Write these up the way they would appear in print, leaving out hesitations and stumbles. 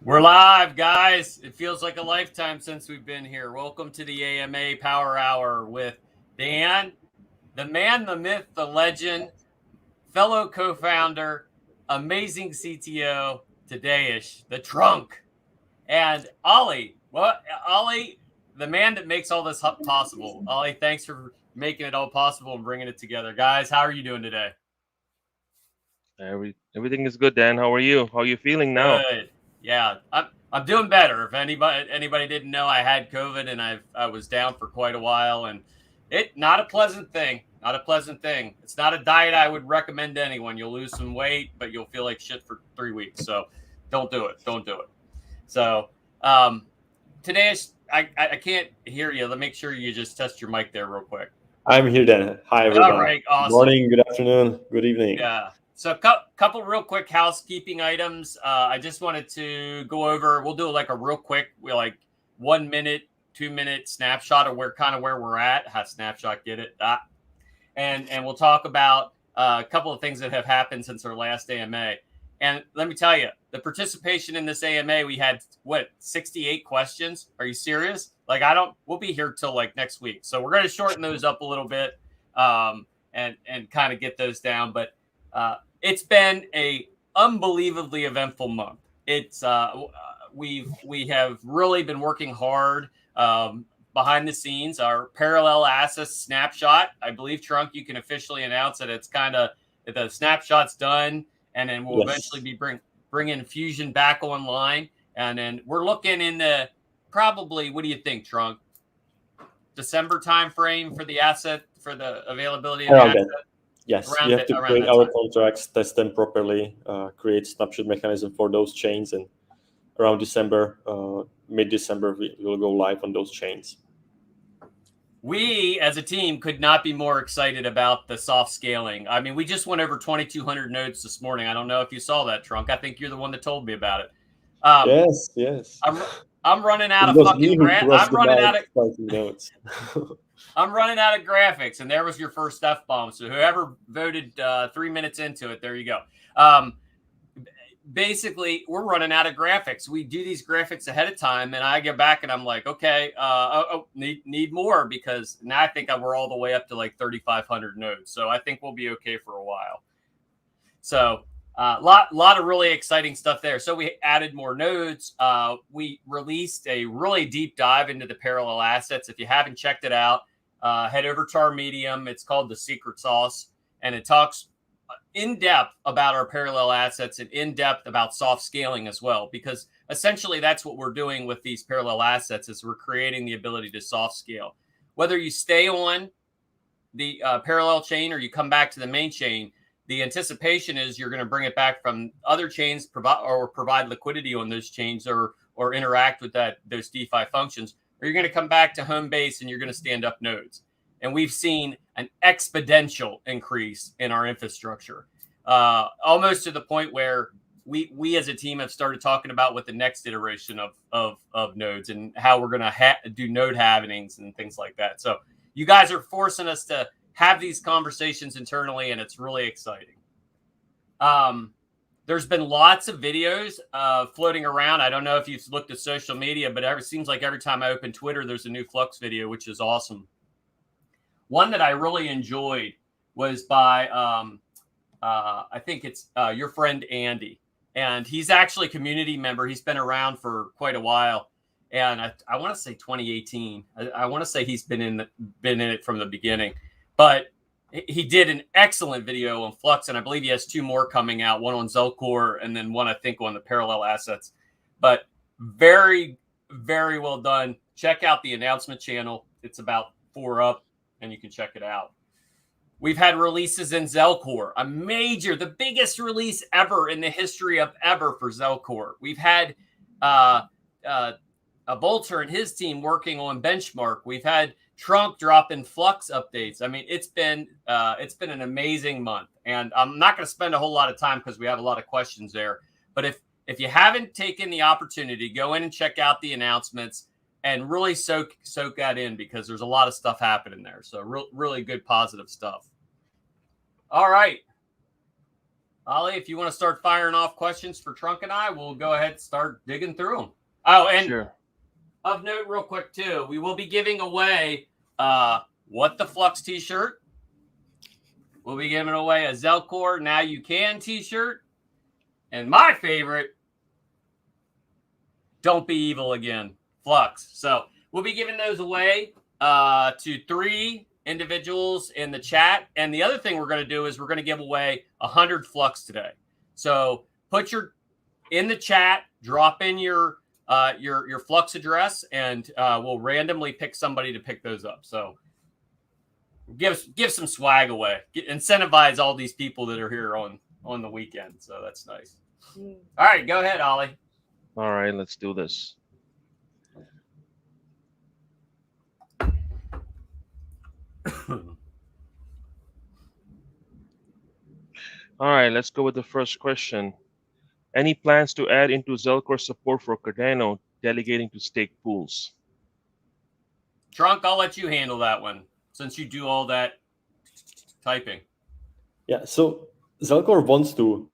We're live, guys. It feels like a lifetime since we've been here. Welcome to the AMA Power Hour with Dan, the man, the myth, the legend, fellow co-founder, amazing CTO, Tadeas, the trunk, and Ollie. Ollie, the man that makes all this possible. Ollie, thanks for making it all possible and bringing it together. Guys, how are you doing today? Everything is good, Dan. How are you? How are you feeling now? Good. Yeah, I'm doing better. If anybody didn't know, I had COVID and I was down for quite a while, and it not a pleasant thing. Not a pleasant thing. It's not a diet I would recommend to anyone. You'll lose some weight, but you'll feel like shit for 3 weeks. So don't do it. Don't do it. So today I can't hear you. Let me make sure you just test your mic there real quick. I'm here then. Hi, All everyone. right, Good awesome. morning, good afternoon, good evening. Yeah. So couple real quick housekeeping items. I just wanted to go over. We'll do like a real quick, 1 minute, 2 minute snapshot of where we're at. How snapshot get it? And we'll talk about a couple of things that have happened since our last AMA. And let me tell you, the participation in this AMA, we had 68 questions. Are you serious? We'll be here till like next week. So we're going to shorten those up a little bit and kind of get those down. But it's been a unbelievably eventful month. It's we have really been working hard behind the scenes. Our parallel assets snapshot, I believe, Trunk, you can officially announce that it's kind of the snapshot's done, and then we'll eventually be bringing Fusion back online, and then we're looking in the probably. What do you think, Trunk? December timeframe for the asset for the availability of the asset. Yes, we have to create our contracts, test them properly, create snapshot mechanism for those chains, and around December, mid-December, we will go live on those chains. We, as a team, could not be more excited about the soft scaling. I mean, we just went over 2,200 nodes this morning. I don't know if you saw that, Trunk. I think you're the one that told me about it. Yes. I'm running out of fucking I'm running out of nodes. I'm running out of graphics, and there was your first F-bomb. So whoever voted 3 minutes into it, there you go. Basically, we're running out of graphics. We do these graphics ahead of time, and I get back and I'm like, okay, need more, because now I think we're all the way up to like 3,500 nodes. So I think we'll be okay for a while. So lot of really exciting stuff there. So we added more nodes. We released a really deep dive into the parallel assets. If you haven't checked it out, head over to our Medium. It's called The Secret Sauce, and it talks in depth about our parallel assets and in depth about soft scaling as well, because essentially that's what we're doing with these parallel assets is we're creating the ability to soft scale. Whether you stay on the parallel chain or you come back to the main chain, the anticipation is you're going to bring it back from other chains, provide liquidity on those chains or interact with those DeFi functions, or you're going to come back to home base and you're going to stand up nodes. And we've seen an exponential increase in our infrastructure, almost to the point where we as a team have started talking about what the next iteration of nodes and how we're going to do node halvenings and things like that. So you guys are forcing us to have these conversations internally, and it's really exciting. There's been lots of videos floating around. I don't know if you've looked at social media, but it seems like every time I open Twitter, there's a new Flux video, which is awesome. One that I really enjoyed was by, I think it's your friend Andy. And he's actually a community member. He's been around for quite a while. And I want to say 2018. I want to say he's been in it from the beginning. But he did an excellent video on Flux, and I believe he has 2 more coming out, one on Zelcore and then one, I think, on the parallel assets. But very, very well done. Check out the announcement channel. It's about 4 up, and you can check it out. We've had releases in Zelcore, the biggest release ever in the history of ever for Zelcore. We've had a Bolter and his team working on Benchmark. We've had Trunk dropping Flux updates. I mean, it's been an amazing month, and I'm not going to spend a whole lot of time because we have a lot of questions there. But if you haven't taken the opportunity, go in and check out the announcements and really soak that in, because there's a lot of stuff happening there. So really good positive stuff. All right. Ollie, if you want to start firing off questions for Trunk and I, we'll go ahead and start digging through them. Oh, and Sure. of note, real quick too, we will be giving away What the Flux t-shirt. We'll be giving away a Zelcore Now You Can t-shirt. And my favorite, Don't Be Evil Again, Flux. So we'll be giving those away to 3 individuals in the chat. And the other thing we're going to do is we're going to give away 100 Flux today. So put in the chat, drop in your Flux address, and we'll randomly pick somebody to pick those up. So give some swag away. Incentivize all these people that are here on the weekend. So that's nice. All right, go ahead, Ollie. All right, let's do this. All right, let's go with the first question. Any plans to add into Zelcore support for Cardano delegating to stake pools? Trunk, I'll let you handle that one since you do all that typing. Yeah, so Zelcore wants to.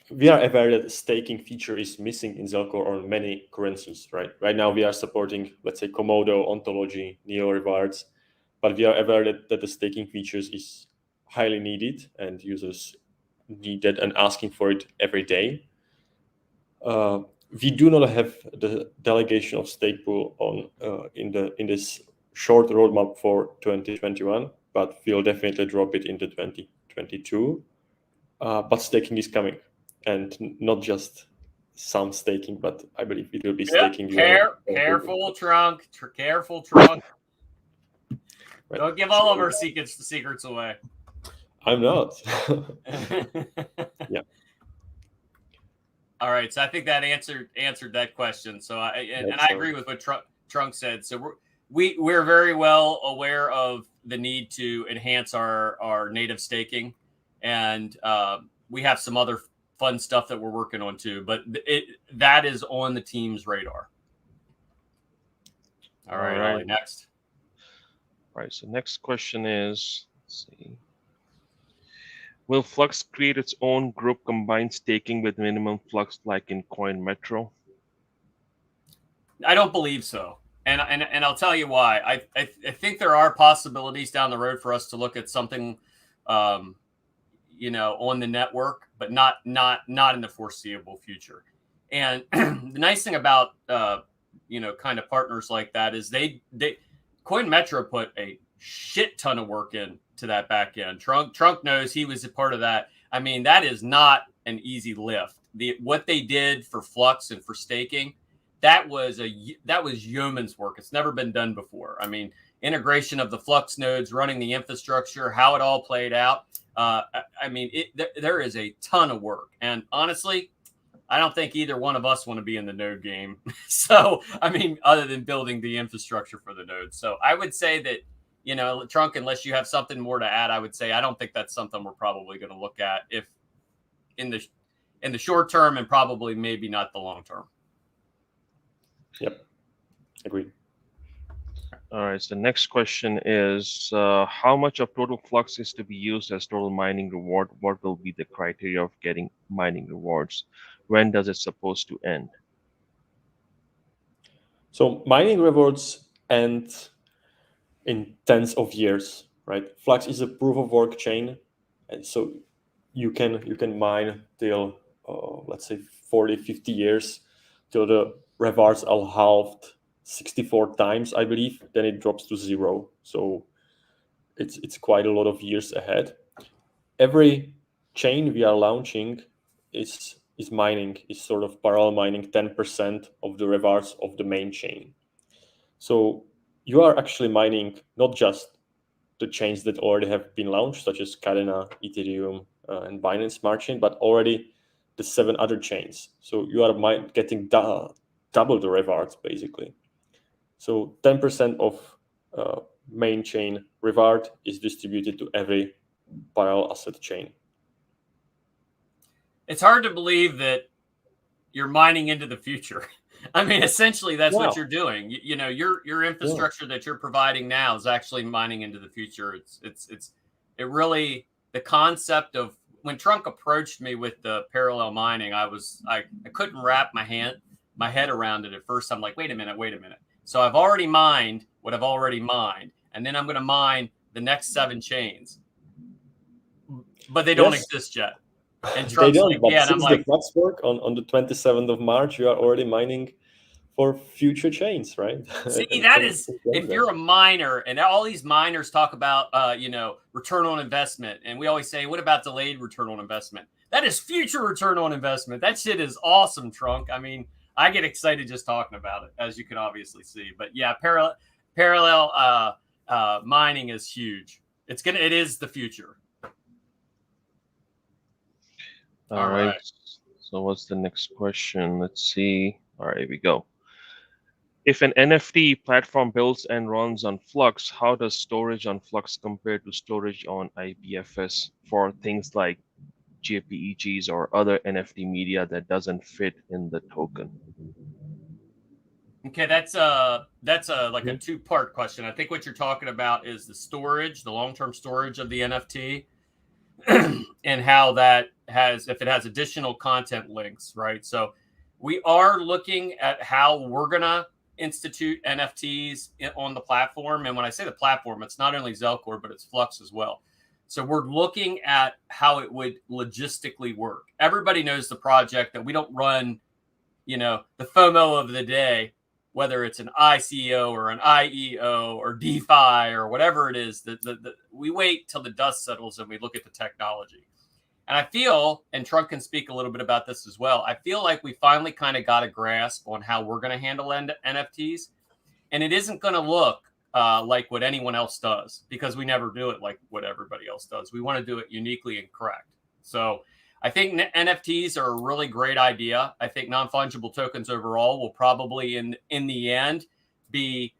We are aware that the staking feature is missing in Zelcore on many currencies, right? Right now we are supporting, let's say, Komodo, Ontology, Neo rewards, but we are aware that the staking features is highly needed and users need that and asking for it every day. We do not have the delegation of stake pool on in this short roadmap for 2021, but we'll definitely drop it into 2022. But staking is coming, and not just some staking, but I believe it will be staking. Careful, Trunk. Careful, Trunk. Right. Don't give all of our secrets away. I'm not. Yeah. All right, so I think that answered that question. So I agree with what Trunk said. So we're very well aware of the need to enhance our native staking, and we have some other fun stuff that we're working on too. But that is on the team's radar. All right, Ollie, next. All right, so next question is, let's see. Will Flux create its own group combined staking with minimum Flux like in Kmenta? I don't believe so. And I'll tell you why. I think there are possibilities down the road for us to look at something on the network, but not in the foreseeable future. And the nice thing about kind of partners like that is they Kmenta put a shit ton of work into that back end. Trunk knows he was a part of that. I mean, that is not an easy lift. What they did for Flux and for staking, that was yeoman's work. It's never been done before. I mean, integration of the Flux nodes, running the infrastructure, how it all played out. There is a ton of work. And honestly, I don't think either one of us want to be in the node game. So, I mean, other than building the infrastructure for the nodes. So I would say that, Trunk, unless you have something more to add, I would say I don't think that's something we're probably going to look at if in the short term and probably maybe not the long term. Yep. Agreed. All right, so the next question is, how much of total Flux is to be used as total mining reward? What will be the criteria of getting mining rewards? When does it supposed to end? So mining rewards end in tens of years, right? Flux is a proof of work chain, and so you can mine till let's say 40, 50 years till the rewards are halved 64 times, I believe. Then it drops to 0. So it's quite a lot of years ahead. Every chain we are launching is sort of parallel mining 10% of the rewards of the main chain. So you are actually mining not just the chains that already have been launched, such as Cardano, Ethereum, and Binance Smart Chain, but already the 7 other chains. So you are getting double the rewards, basically. So 10% of main chain reward is distributed to every parallel asset chain. It's hard to believe that you're mining into the future. I mean, essentially, that's what you're doing. Your infrastructure that you're providing now is actually mining into the future. It really the concept of when Trunk approached me with the parallel mining, I couldn't wrap my head around it at first. I'm like, wait a minute. So I've already mined what I've already mined, and then I'm going to mine the next 7 chains, but they don't exist yet. And They Trunk's don't, like, but yeah, and I'm since like, the Flux fork on the 27th of March, you are already mining for future chains, right? see, that is, if you're a miner, and all these miners talk about, return on investment, and we always say, what about delayed return on investment? That is future return on investment. That shit is awesome, Trunk. I mean, I get excited just talking about it, as you can obviously see. But yeah, parallel mining is huge. It is the future. All right. So what's the next question? Let's see. All right, here we go. If an NFT platform builds and runs on Flux, how does storage on Flux compare to storage on IPFS for things like JPEGs or other NFT media that doesn't fit in the token? Okay, that's a like a 2-part question. I think what you're talking about is the storage, the long-term storage of the NFT, and how that if it has additional content links, right? So we are looking at how we're gonna institute NFTs on the platform. And when I say the platform, it's not only Zelcore, but it's Flux as well. So we're looking at how it would logistically work. Everybody knows the project that we don't run, the FOMO of the day, whether it's an ICO or an IEO or DeFi or whatever it is, we wait till the dust settles and we look at the technology. And I feel, and Trunk can speak a little bit about this as well, I feel like we finally kind of got a grasp on how we're going to handle NFTs. And it isn't going to look like what anyone else does, because we never do it like what everybody else does. We want to do it uniquely and correct. So I think NFTs are a really great idea. I think non-fungible tokens overall will probably in the end be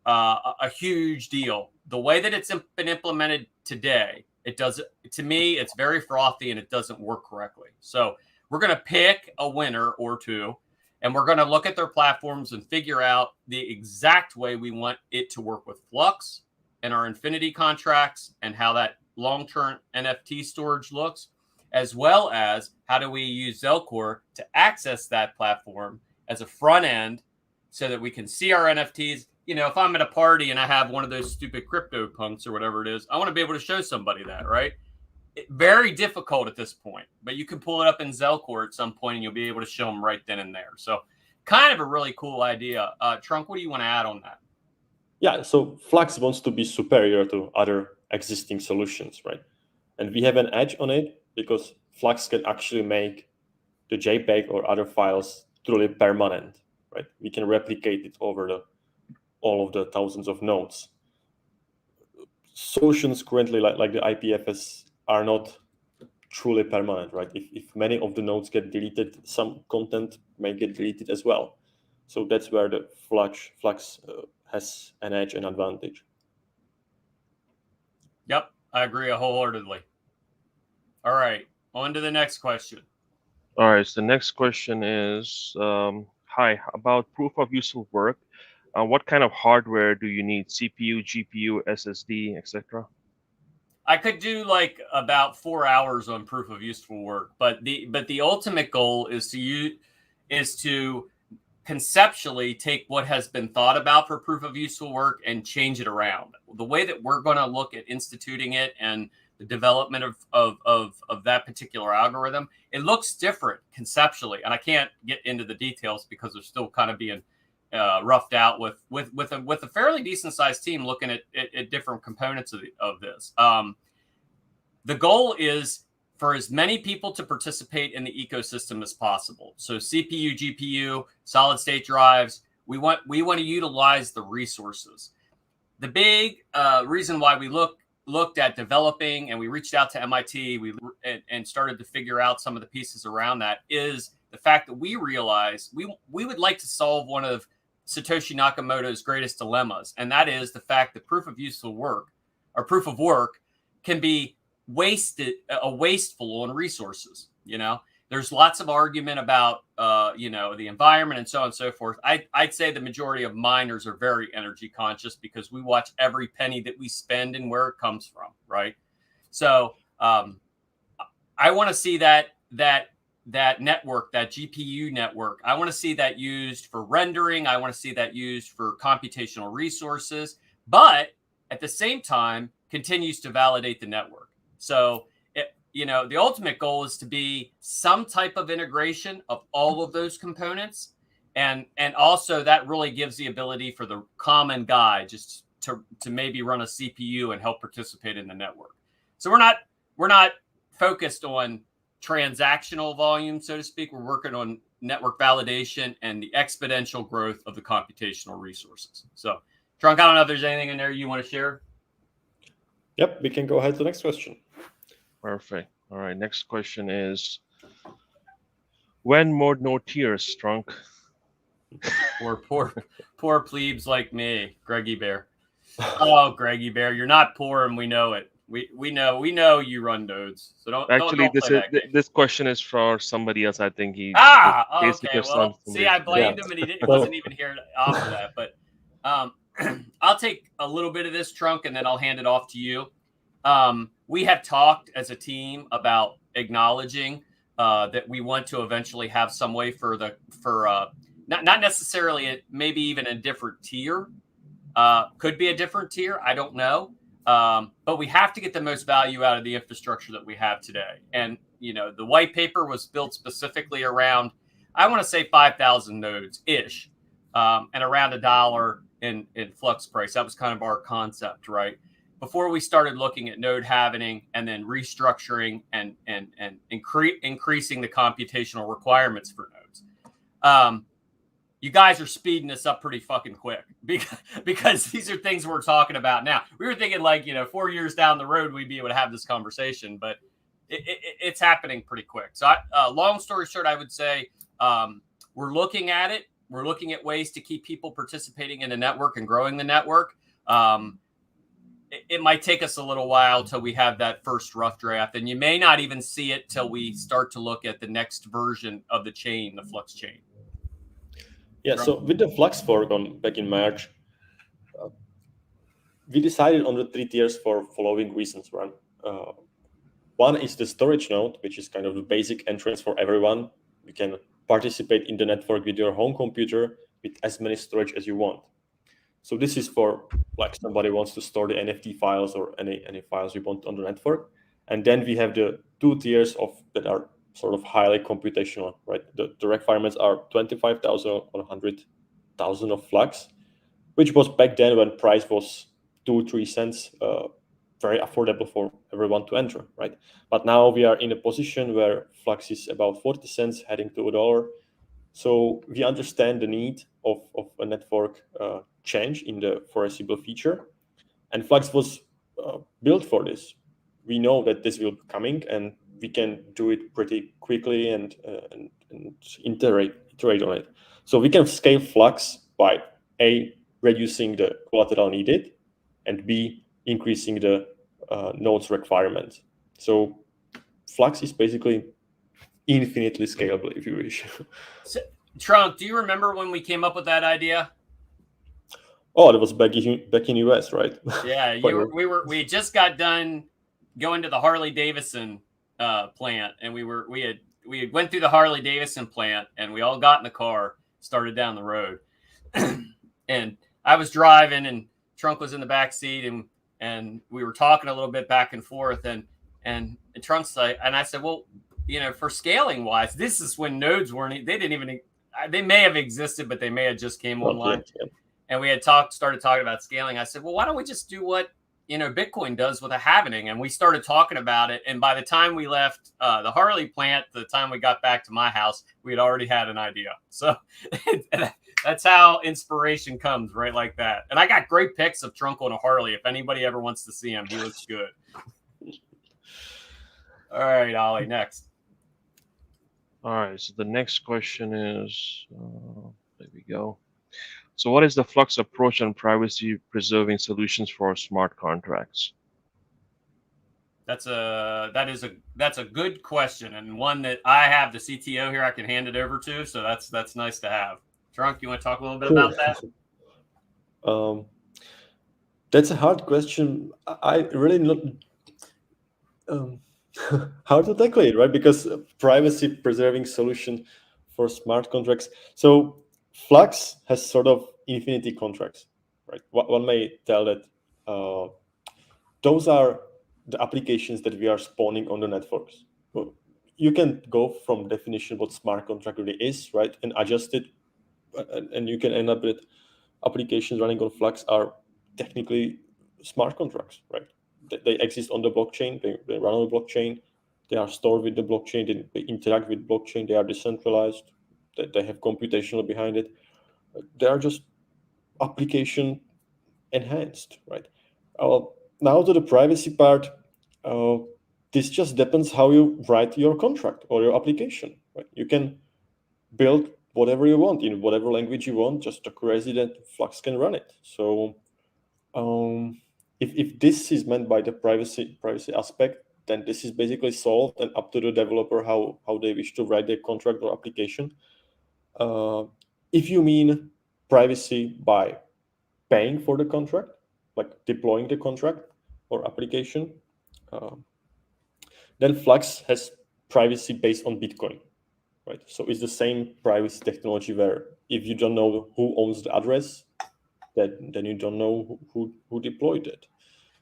a huge deal. The way that it's been implemented today, to me, it's very frothy and it doesn't work correctly. So we're going to pick a winner or two, and we're going to look at their platforms and figure out the exact way we want it to work with Flux and our Infinity contracts, and how that long-term NFT storage looks, as well as how do we use Zelcore to access that platform as a front end so that we can see our NFTs. If I'm at a party and I have one of those stupid crypto punks or whatever it is, I want to be able to show somebody that, right? Very difficult at this point, but you can pull it up in Zelcore at some point and you'll be able to show them right then and there. So kind of a really cool idea. Trunk, what do you want to add on that? Yeah, so Flux wants to be superior to other existing solutions, right? And we have an edge on it because Flux can actually make the JPEG or other files truly permanent, right? We can replicate it over all of the thousands of nodes. Solutions currently like the IPFS are not truly permanent, right? If many of the nodes get deleted, some content may get deleted as well. So that's where the Flux has an edge and advantage. Yep, I agree wholeheartedly. All right, on to the next question. All right, so the next question is, hi, about proof of useful work. What kind of hardware do you need? CPU, GPU, SSD, etc.? I could do like about 4 hours on proof of useful work, but the ultimate goal is to conceptually take what has been thought about for proof of useful work and change it around. The way that we're going to look at instituting it and the development of that particular algorithm, it looks different conceptually, and I can't get into the details because they're still kind of being roughed out with a fairly decent sized team looking at different components of this. The goal is for as many people to participate in the ecosystem as possible. So CPU, GPU, solid state drives, we want to utilize the resources. The big reason why we looked at developing, and we reached out to MIT and started to figure out some of the pieces around that, is the fact that we realized we would like to solve one of Satoshi Nakamoto's greatest dilemmas, and that is the fact that proof of useful work or proof of work can be wasteful on resources. There's lots of argument about the environment and so on and so forth. I'd say the majority of miners are very energy conscious because we watch every penny that we spend and where it comes from, right? So I want to see that network, that GPU network. I want to see that used for rendering. I want to see that used for computational resources, but at the same time continues to validate the network. So, the ultimate goal is to be some type of integration of all of those components. And also that really gives the ability for the common guy just to maybe run a CPU and help participate in the network. So we're not focused on transactional volume, so to speak. We're working on network validation and the exponential growth of the computational resources. So, Trunk, I don't know if there's anything in there you want to share. Yep, we can go ahead to the next question. Perfect. All right. Next question is, when mode no tears, Trunk? Poor plebes like me, Greggy Bear. Oh, Greggy Bear, you're not poor, and we know it. We know you run nodes, so don't. Actually, Don't this question is for somebody else. I think he. Okay. Well, see, I blamed him, and he wasn't even here to offer that. But I'll take a little bit of this, Trunk, and then I'll hand it off to you. We have talked as a team about acknowledging that we want to eventually have some way for not necessarily maybe even a different tier. Could be a different tier. I don't know. But we have to get the most value out of the infrastructure that we have today. And, the white paper was built specifically around, I want to say 5,000 nodes ish, and around $1 in flux price. That was kind of our concept, right? Before we started looking at node halvening and then restructuring and increasing the computational requirements for nodes. You guys are speeding this up pretty fucking quick because these are things we're talking about now. We were thinking 4 years down the road, we'd be able to have this conversation, but it's happening pretty quick. So long story short, I would say we're looking at it. We're looking at ways to keep people participating in the network and growing the network. It might take us a little while till we have that first rough draft, and you may not even see it till we start to look at the next version of the chain, the Flux chain. Yeah, so with the Flux fork back in March, we decided on the 3 tiers for following reasons, right? One is the storage node, which is kind of the basic entrance for everyone. You can participate in the network with your home computer with as many storage as you want. So this is for somebody wants to store the NFT files or any files you want on the network. And then we have the 2 tiers that are sort of highly computational, right? The requirements are 25,000 or 100,000 of Flux, which was back then when price was 2-3 cents, very affordable for everyone to enter, right? But now we are in a position where Flux is about 40 cents, heading to $1. So we understand the need of a network change in the foreseeable future, and Flux was built for this. We know that this will be coming, and we can do it pretty quickly and iterate on it. So we can scale Flux by A, reducing the collateral needed, and B, increasing the nodes requirement. So Flux is basically infinitely scalable, if you wish. So, Trunk, do you remember when we came up with that idea? Oh, that was back in US, right? Yeah, we just got done going to the Harley Davidson plant, and we went through the Harley Davidson plant, and we all got in the car, started down the road, and I was driving, and Trunk was in the back seat, and we were talking a little bit back and forth, and Trunk's like, and I said, well, for scaling wise, this is when nodes they may have existed, but they may have just came online. Yeah. And we had started talking about scaling. I said, well, why don't we just do what Bitcoin does with a halvening? And we started talking about it. And by the time we left the Harley plant, the time we got back to my house, we had already had an idea. So that's how inspiration comes, right? Like that. And I got great pics of Trunk on a Harley. If anybody ever wants to see him, he looks good. All right, Ollie, next. All right. So the next question is, there we go. So what is the Flux approach on privacy preserving solutions for smart contracts? That's a good question, and one that I have the CTO here I can hand it over to. So that's nice to have. Trunk, you want to talk a little bit about that? That's a hard question. I really not. how to tackle it, right? Because privacy preserving solution for smart contracts. So Flux has sort of infinity contracts, right? One may tell that those are the applications that we are spawning on the networks. Well, you can go from definition what smart contract really is, right, and adjust it, and you can end up with applications running on Flux are technically smart contracts, right? They exist on the blockchain, they run on the blockchain, they are stored with the blockchain, they interact with blockchain, they are decentralized, they have computational behind it. They are just application enhanced, right? Uh, Now to the privacy part, uh, this just depends how you write your contract or your application, right? You can build whatever you want in whatever language you want, just a resident Flux can run it. So if this is meant by the privacy aspect, then this is basically solved and up to the developer how they wish to write their contract or application. Uh, if you mean privacy by paying for the contract, like deploying the contract or application, uh, then Flux has privacy based on Bitcoin, right? So it's the same privacy technology where if you don't know who owns the address, then you don't know who deployed it,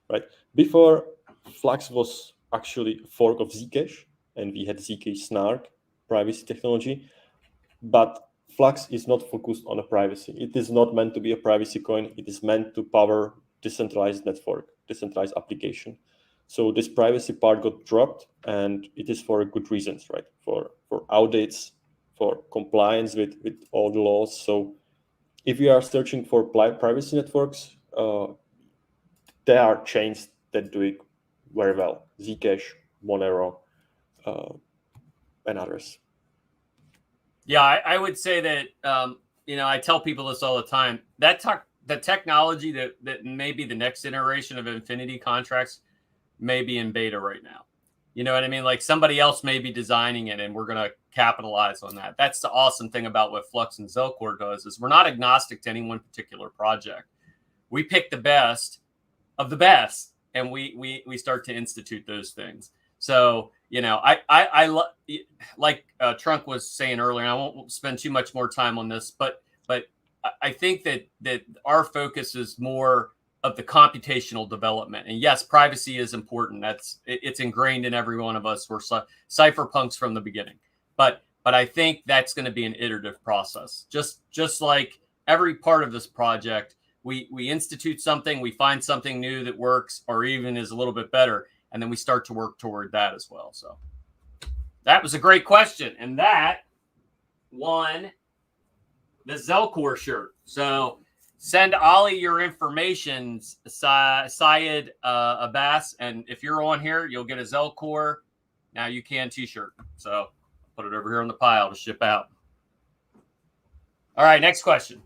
right? Before, Flux was actually a fork of Zcash, and we had Zcash Snark privacy technology, but Flux is not focused on a privacy. It is not meant to be a privacy coin. It is meant to power decentralized network, decentralized application. So this privacy part got dropped, and it is for good reasons, right? For audits, for compliance with all the laws. So if you are searching for privacy networks, there are chains that do it very well: Zcash, Monero, uh, and others. Yeah, I would say that I tell people this all the time. The technology that may be the next iteration of infinity contracts may be in beta right now. You know what I mean? Like somebody else may be designing it, and we're going to capitalize on that. That's the awesome thing about what Flux and Zelcore does is we're not agnostic to any one particular project. We pick the best of the best, and we start to institute those things. So like Trunk was saying earlier. I won't spend too much more time on this, but I think that our focus is more of the computational development. And yes, privacy is important. It's ingrained in every one of us. We're cypherpunks from the beginning, but I think that's going to be an iterative process. Just like every part of this project, we institute something, we find something new that works or even is a little bit better, and then we start to work toward that as well. So that was a great question, and that won the Zelcore shirt. So send Ollie your information, Syed Abbas, and if you're on here, you'll get a Zelcore Now You Can t-shirt. So put it over here on the pile to ship out. All right, next question.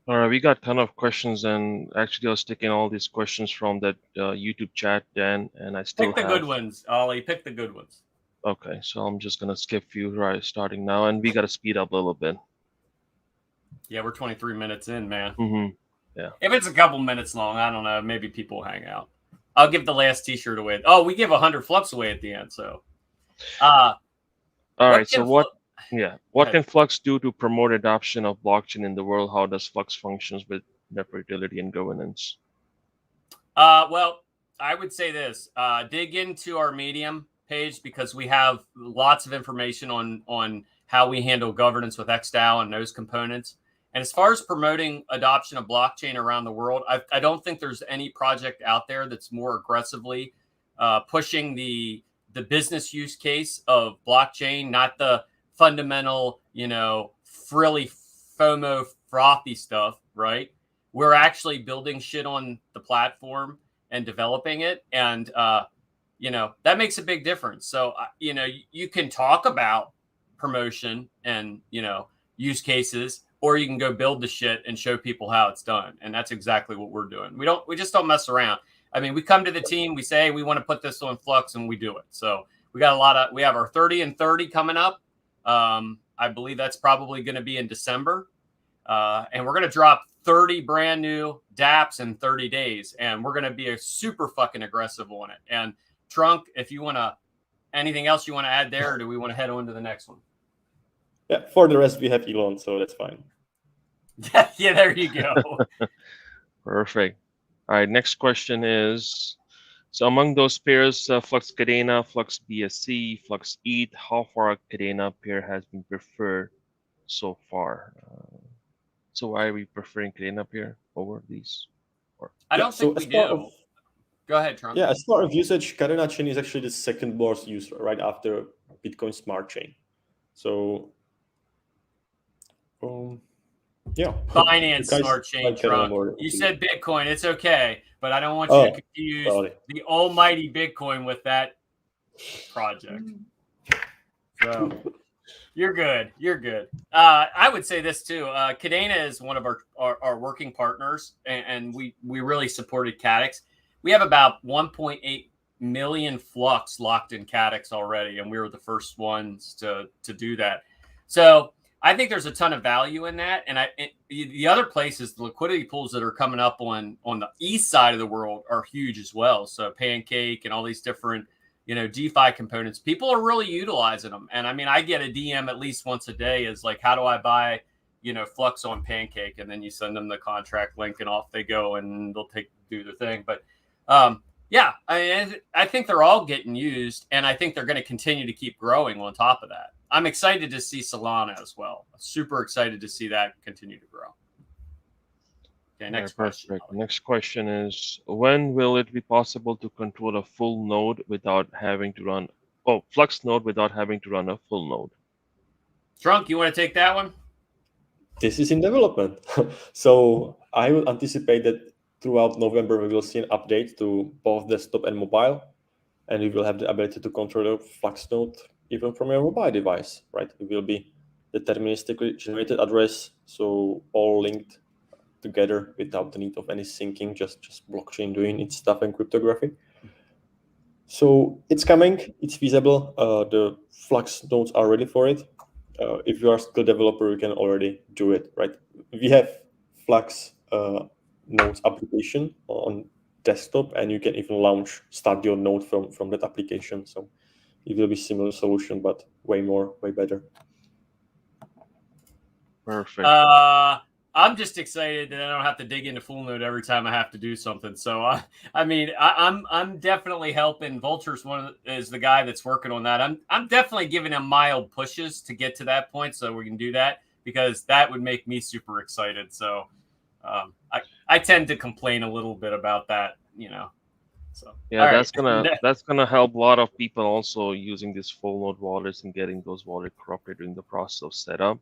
All right, we got a ton of questions, and actually I was taking all these questions from that YouTube chat, Dan, and I still pick the good ones, Ollie. Pick the good ones. Okay, so I'm just gonna skip a few right starting now, and we gotta speed up a little bit. Yeah, we're 23 minutes in, man. Yeah. If it's a couple minutes long, I don't know. Maybe people hang out. I'll give the last t-shirt away. Oh, we give 100 Flux away at the end. So, all right. So what can Flux do to promote adoption of blockchain in the world? How does Flux functions with network utility and governance? Well, I would say this: dig into our Medium page because we have lots of information on how we handle governance with XDAO and those components. And as far as promoting adoption of blockchain around the world, I don't think there's any project out there that's more aggressively pushing the business use case of blockchain, not the fundamental, frilly FOMO frothy stuff, right? We're actually building shit on the platform and developing it. And, that makes a big difference. So, you can talk about promotion and, use cases, or you can go build the shit and show people how it's done. And that's exactly what we're doing. We just don't mess around. I mean, we come to the team, we say, hey, we want to put this on Flux, and we do it. So we have our 30 and 30 coming up. I believe that's probably going to be in December. And we're going to drop 30 brand new dApps in 30 days. And we're going to be a super fucking aggressive on it. And Trunk, if you want to anything else you want to add there, or do we want to head on to the next one? Yeah, for the rest, we have Elon, so that's fine. Yeah, there you go. Perfect. All right, next question is, so among those pairs, Flux Cadena, Flux BSC, Flux ETH, how far a Cadena pair has been preferred so far? So why are we preferring Cadena pair over these? I don't think we do. Go ahead, Trump. Yeah, as far as usage, Cadena chain is actually the second most used right after Bitcoin Smart Chain. So, yeah. Binance Smart Chain, Trump. You said Bitcoin. It's okay, but I don't want you to confuse the almighty Bitcoin with that project. So you're good. You're good. I would say this too. Cadena is one of our working partners, and we really supported Cadix. We have about 1.8 million Flux locked in Cadix already, and we were the first ones to do that. So I think there's a ton of value in that. And the other places, the liquidity pools that are coming up on the east side of the world are huge as well. So Pancake and all these different, DeFi components, people are really utilizing them. And I mean, I get a DM at least once a day is like, how do I buy, Flux on Pancake? And then you send them the contract link and off they go and they'll do their thing. But yeah, I think they're all getting used, and I think they're going to continue to keep growing on top of that. I'm excited to see Solana as well. Super excited to see that continue to grow. Okay, next question. Next question is, when will it be possible to control a full node without having to run, Flux node without having to run a full node? Trunk, you want to take that one? This is in development. So I will anticipate that throughout November, we will see an update to both desktop and mobile, and we will have the ability to control a Flux node even from your mobile device, right? It will be deterministically generated address, so all linked together without the need of any syncing, just blockchain doing its stuff and cryptography. So it's coming, it's feasible. The Flux nodes are ready for it. If you are still a developer, you can already do it, right? We have Flux nodes application on desktop, and you can even start your node from that application. So it will be similar solution, but way better. Perfect. I'm just excited that I don't have to dig into full node every time I have to do something. So I'm definitely helping. Vulture's is the guy that's working on that. I'm definitely giving him mild pushes to get to that point, so we can do that, because that would make me super excited. So I tend to complain a little bit about that, So yeah, that's gonna help a lot of people also using these full node wallets and getting those wallets corrupted during the process of setup.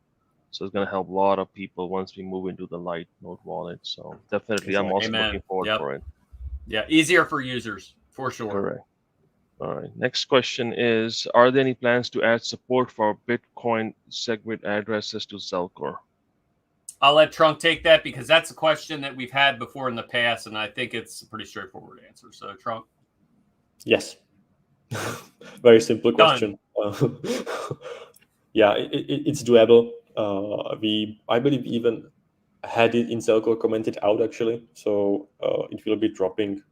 So it's gonna help a lot of people once we move into the light node wallet. So definitely, I'm also looking forward for it. Yeah, easier for users for sure. Correct. All right. Next question is: are there any plans to add support for Bitcoin segment addresses to Zelcore? I'll let Trunk take that, because that's a question that we've had before in the past, and I think it's a pretty straightforward answer. So, Trunk. Yes. Very simple question. Yeah, it's doable. I believe even had it in Zelcore commented out actually, so it will be dropping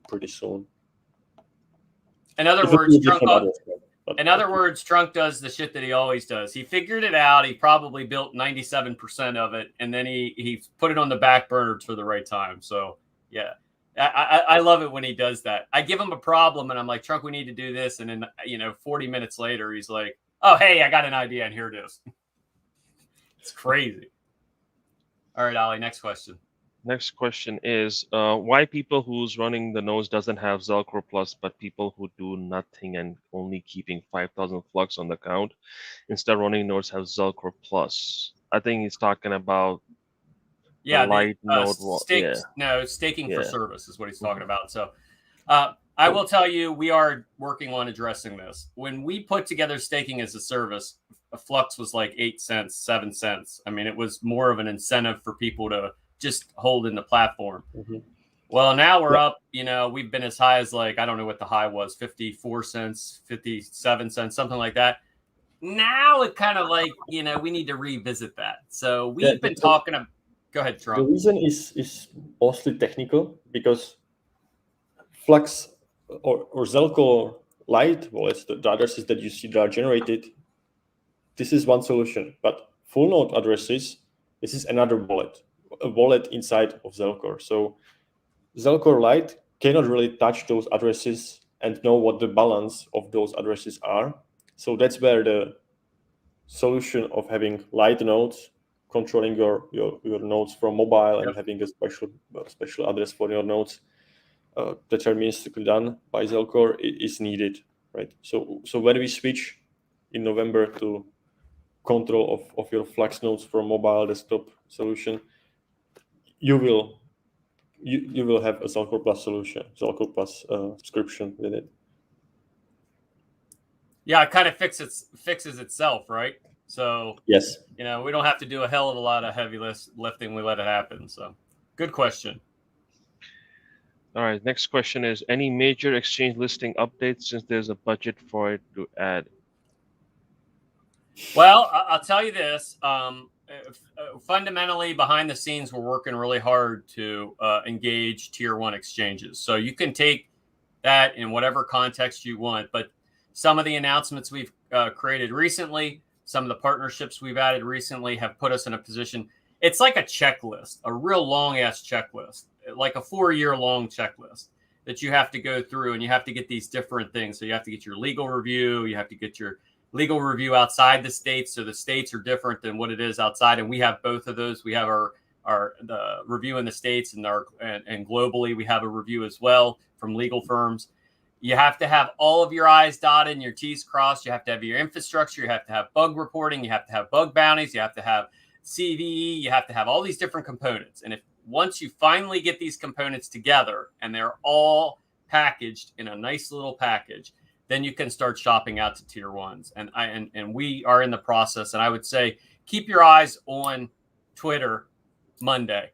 pretty soon. In other words, Trunk does the shit that he always does. He figured it out. He probably built 97% of it, and then he put it on the back burner for the right time. So yeah, I love it when he does that. I give him a problem, and I'm like, Trunk, we need to do this, and then 40 minutes later, he's like, oh, hey, I got an idea, and here it is. It's crazy. All right, Ali, next question. Next question is, why people who's running the nodes doesn't have Zelcore Plus, but people who do nothing and only keeping 5,000 Flux on the account, instead running nodes have Zelcore Plus? I think he's talking about light node. Staking for service is what he's talking about. So I will tell you, we are working on addressing this. When we put together staking as a service, a Flux was like 8 cents, 7 cents. I mean, it was more of an incentive for people to just hold in the platform. Mm-hmm. Well, now we're up, we've been as high as I don't know what the high was, 54 cents, 57 cents, something like that. Now it kind of we need to revisit that. So we've been talking about, go ahead, Trump. The reason is mostly technical, because Flux or Zelcore light wallets, the addresses that you see that are generated, this is one solution. But full node addresses, this is another wallet, a wallet inside of Zelcore. So Zelcore Lite cannot really touch those addresses and know what the balance of those addresses are. So that's where the solution of having light nodes, controlling your nodes from mobile and having a special address for your nodes, deterministically done by Zelcore is needed, right? So when we switch in November to control of your Flux nodes from mobile desktop solution, you will have a Zelcore Plus solution, Zelcore Plus subscription with it. Yeah, it kind of fixes itself, right? So yes, we don't have to do a hell of a lot of heavy lifting. We let it happen. So good question. All right, next question is, any major exchange listing updates since there's a budget for it to add? Well, I'll tell you this. Fundamentally, behind the scenes, we're working really hard to engage tier 1 exchanges. So you can take that in whatever context you want. But some of the announcements we've created recently, some of the partnerships we've added recently have put us in a position. It's like a checklist, a real long-ass checklist, like a 4-year-long checklist that you have to go through, and you have to get these different things. So you have to get your legal review. You have to get your legal review outside the states. So the states are different than what it is outside. And we have both of those. We have the review in the states and globally, we have a review as well from legal firms. You have to have all of your I's dotted and your T's crossed. You have to have your infrastructure. You have to have bug reporting. You have to have bug bounties. You have to have CVE. You have to have all these different components. And if once you finally get these components together and they're all packaged in a nice little package, then you can start shopping out to tier 1s. And we are in the process. And I would say keep your eyes on Twitter Monday,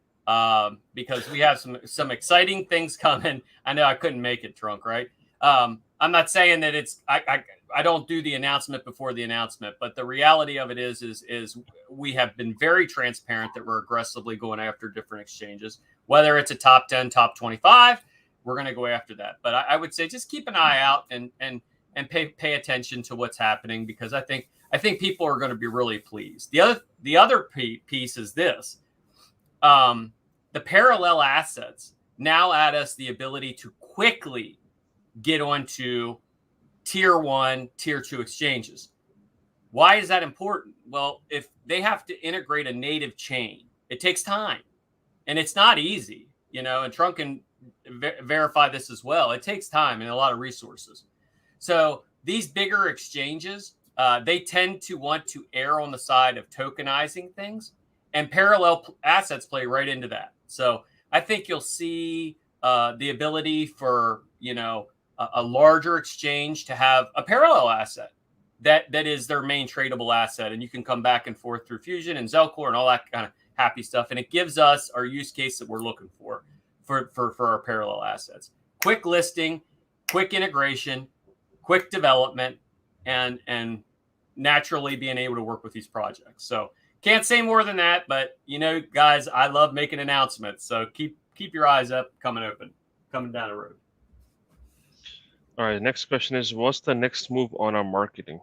because we have some exciting things coming. I know I couldn't make it, Trunk, right? I'm not saying that I don't do the announcement before the announcement, but the reality of it is we have been very transparent that we're aggressively going after different exchanges, whether it's a top 10, top 25, we're going to go after that. But I would say just keep an eye out and pay attention to what's happening, because I think people are going to be really pleased. The other piece is this. The parallel assets now add us the ability to quickly get onto tier 1, tier 2 exchanges. Why is that important? Well, if they have to integrate a native chain, it takes time, and it's not easy, and Trunk can verify this as well. It takes time and a lot of resources. So these bigger exchanges, they tend to want to err on the side of tokenizing things, and parallel assets play right into that. So I think you'll see the ability for, a larger exchange to have a parallel asset that is their main tradable asset. And you can come back and forth through Fusion and Zelcore and all that kind of happy stuff. And it gives us our use case that we're looking for our parallel assets. Quick listing, quick integration, quick development, and naturally being able to work with these projects. So can't say more than that, but guys, I love making announcements. So keep your eyes up, coming down the road. All right, next question is, what's the next move on our marketing?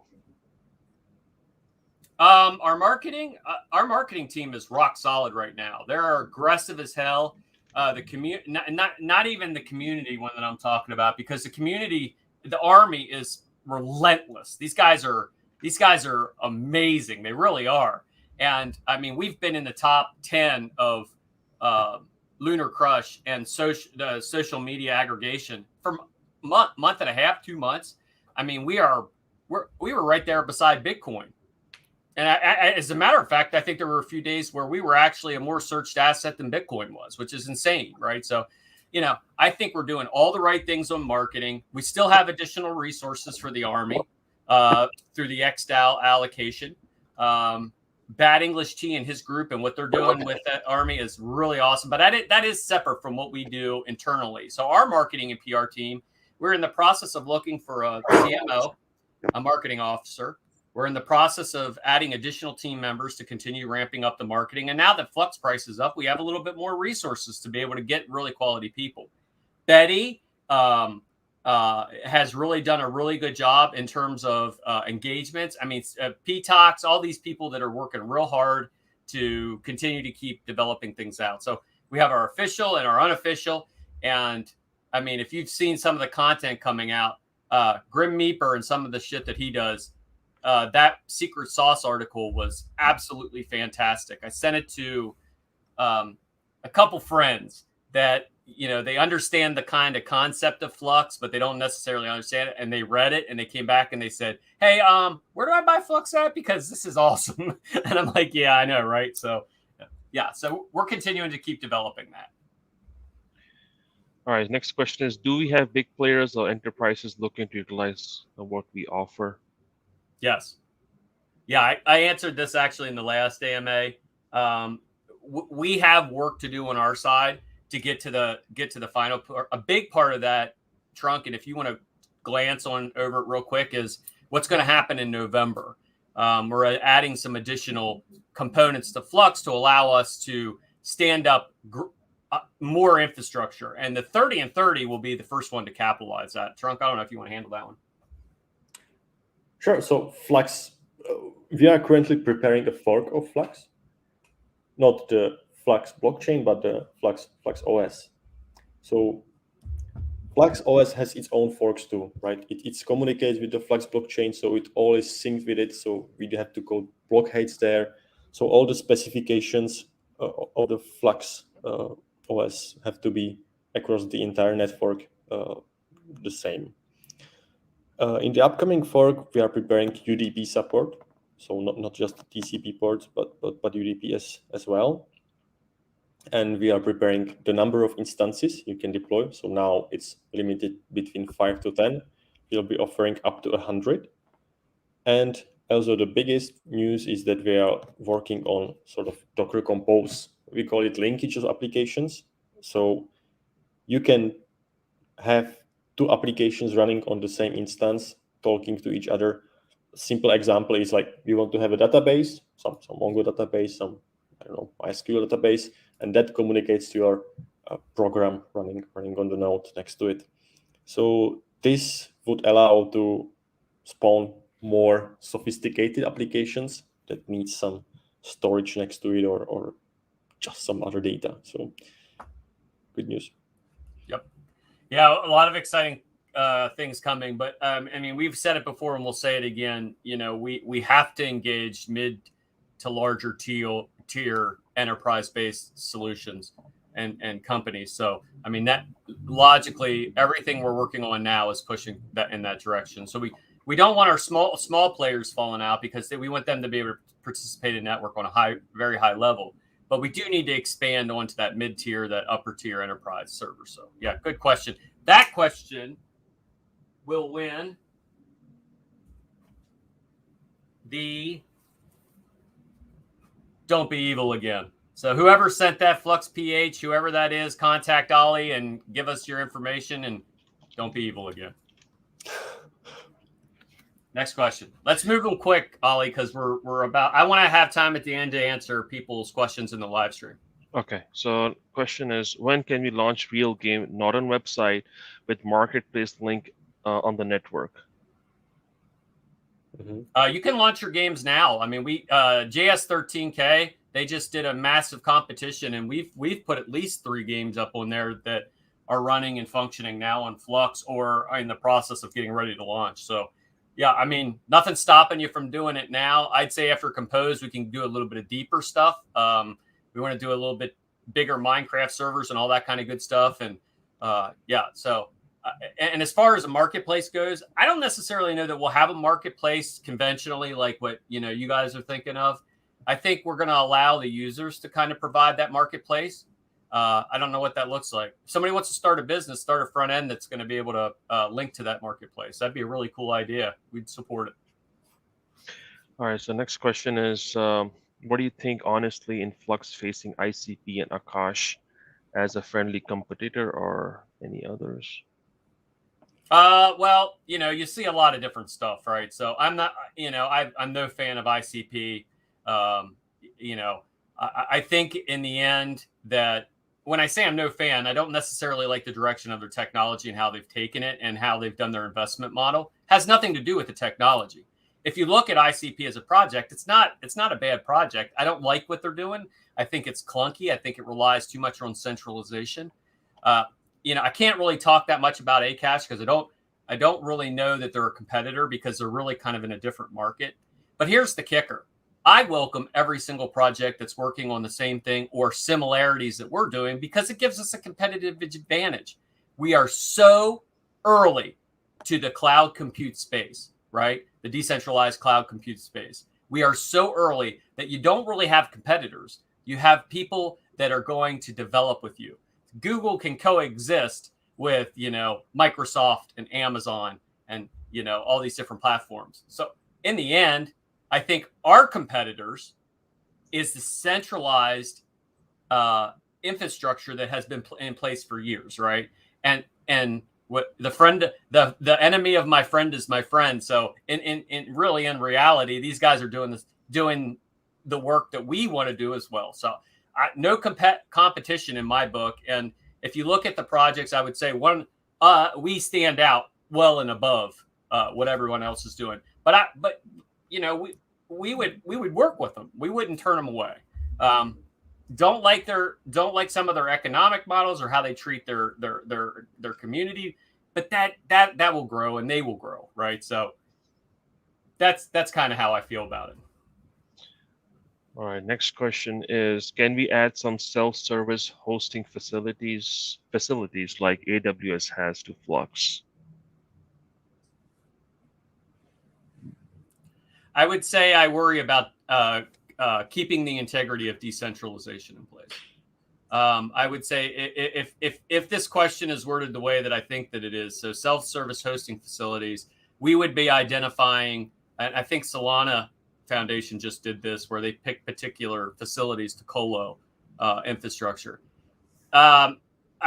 Our marketing team is rock solid right now. They're aggressive as hell. The community, not even the community one that I'm talking about, because the community, the army is relentless. These guys are amazing. They really are. And I mean, we've been in the top 10 of Lunar Crush and social media aggregation for month and a half, 2 months. I mean, we were right there beside Bitcoin. And as a matter of fact, I think there were a few days where we were actually a more searched asset than Bitcoin was, which is insane, right? So, I think we're doing all the right things on marketing. We still have additional resources for the Army through the XDAL allocation. Bad English T and his group and what they're doing with that Army is really awesome. But that is separate from what we do internally. So our marketing and PR team, we're in the process of looking for a CMO, a marketing officer. We're in the process of adding additional team members to continue ramping up the marketing. And now that Flux price is up, we have a little bit more resources to be able to get really quality people. Betty, has really done a really good job in terms of engagements. I mean, PTOX, all these people that are working real hard to continue to keep developing things out. So we have our official and our unofficial. And I mean, if you've seen some of the content coming out, Grim Meeper and some of the shit that he does, that secret sauce article was absolutely fantastic. I sent it to a couple friends that, you know, they understand the kind of concept of Flux, but they don't necessarily understand it. And they read it and they came back and they said, "Hey, where do I buy Flux at? Because this is awesome." And I'm like, "Yeah, I know, right?" So yeah, so we're continuing to keep developing that. All right, next question is, do we have big players or enterprises looking to utilize what we offer? Yes. Yeah, I answered this actually in the last AMA. We have work to do on our side to get to the final part. A big part of that, Trunk, and if you want to glance on over it real quick, is what's going to happen in November. We're adding some additional components to Flux to allow us to stand up more infrastructure, and the 30 and 30 will be the first one to capitalize that. Trunk, I don't know if you want to handle that one. Sure. So Flux, we are currently preparing a fork of Flux, not the Flux blockchain, but the Flux OS. So Flux OS has its own forks too, right? It communicates with the Flux blockchain, so it always syncs with it. So we have to code blockades there. So all the specifications of the Flux OS have to be across the entire network the same. In the upcoming fork, we are preparing UDP support. So not just TCP ports, but UDP as well. And we are preparing the number of instances you can deploy. So now it's limited between 5 to 10. We'll be offering up to 100. And also the biggest news is that we are working on sort of Docker Compose. We call it linkage of applications. So you can have two applications running on the same instance, talking to each other. A simple example is like you want to have a database, some Mongo database, some, I don't know, MySQL database, and that communicates to your program running on the node next to it. So this would allow to spawn more sophisticated applications that need some storage next to it or just some other data. So good news. Yep. Yeah, a lot of exciting things coming, but I mean, we've said it before and we'll say it again. You know, we have to engage mid to larger tier enterprise-based solutions and companies. So, I mean, that logically, everything we're working on now is pushing that in that direction. So we don't want our small players falling out because we want them to be able to participate in network on a very high level. But we do need to expand onto that mid-tier, that upper-tier enterprise server. So, yeah, good question. That question will win the Don't Be Evil Again. So whoever sent that Flux PH, whoever that is, contact Ollie and give us your information and don't be evil again. Next question. Let's move them quick, Ollie, because we're about. I want to have time at the end to answer people's questions in the live stream. Okay, so question is, when can we launch real game, not on website, with marketplace link on the network? Mm-hmm. You can launch your games now. I mean, we JS13K, they just did a massive competition, and we've put at least 3 games up on there that are running and functioning now on Flux or in the process of getting ready to launch. So, yeah, I mean, nothing's stopping you from doing it now. I'd say after Compose, we can do a little bit of deeper stuff. We want to do a little bit bigger Minecraft servers and all that kind of good stuff. And yeah, so and as far as a marketplace goes, I don't necessarily know that we'll have a marketplace conventionally like what you guys are thinking of. I think we're going to allow the users to kind of provide that marketplace. I don't know what that looks like. If somebody wants to start a business, start a front end that's going to be able to link to that marketplace. That'd be a really cool idea. We'd support it. All right, so next question is, what do you think, honestly, in Flux facing ICP and Akash as a friendly competitor or any others? Well, you see a lot of different stuff, right? So I'm not, I'm no fan of ICP. I think in the end that when I say I'm no fan, I don't necessarily like the direction of their technology and how they've taken it and how they've done their investment model. It has nothing to do with the technology. If you look at ICP as a project, it's not a bad project. I don't like what they're doing. I think it's clunky. I think it relies too much on centralization. I can't really talk that much about Akash because I don't really know that they're a competitor because they're really kind of in a different market. But here's the kicker. I welcome every single project that's working on the same thing or similarities that we're doing because it gives us a competitive advantage. We are so early to the cloud compute space, right? The decentralized cloud compute space. We are so early that you don't really have competitors. You have people that are going to develop with you. Google can coexist with, Microsoft and Amazon and, all these different platforms. So in the end, I think our competitors is the centralized infrastructure that has been in place for years, right? And what the enemy of my friend is my friend. So in reality, these guys are doing the work that we want to do as well. So no competition in my book. And if you look at the projects, I would say we stand out well and above what everyone else is doing. But we would work with them. We wouldn't turn them away. Don't like some of their economic models or how they treat their community, but that will grow and they will grow, right? So that's kind of how I feel about it. All right, next question is, can we add some self-service hosting facilities like AWS has to Flux? I would say I worry about keeping the integrity of decentralization in place. I would say if this question is worded the way that I think that it is, so self-service hosting facilities, we would be identifying, and I think Solana Foundation just did this, where they pick particular facilities to colo infrastructure. I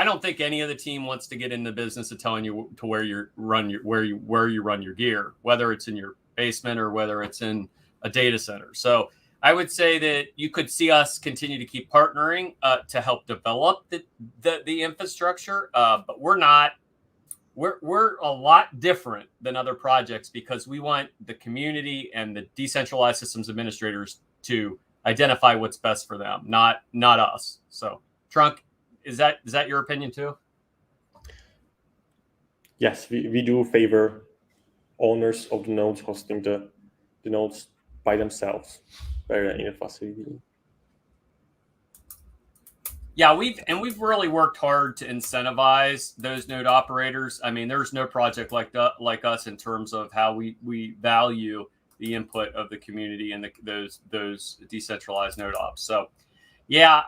don't think any of the team wants to get in the business of telling you to where you run your gear, whether it's in your basement or whether it's in a data center. So I would say that you could see us continue to keep partnering to help develop the infrastructure, but we're a lot different than other projects because we want the community and the decentralized systems administrators to identify what's best for them, not us. So, Trunk, is that your opinion too? Yes, we do favor owners of the nodes hosting the nodes by themselves rather than in a facility. Yeah, we've really worked hard to incentivize those node operators. I mean, there's no project like us in terms of how we value the input of the community and those decentralized node ops. So, yeah,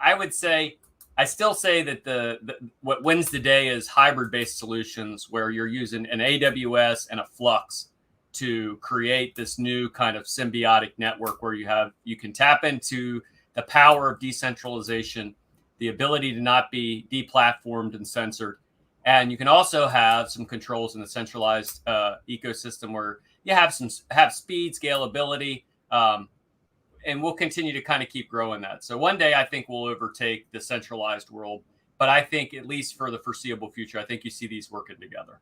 I still say that what wins the day is hybrid-based solutions where you're using an AWS and a Flux to create this new kind of symbiotic network where you can tap into the power of decentralization, the ability to not be deplatformed and censored. And you can also have some controls in the centralized ecosystem where you have speed, scalability, and we'll continue to kind of keep growing that. So one day I think we'll overtake the centralized world, but I think at least for the foreseeable future, I think you see these working together.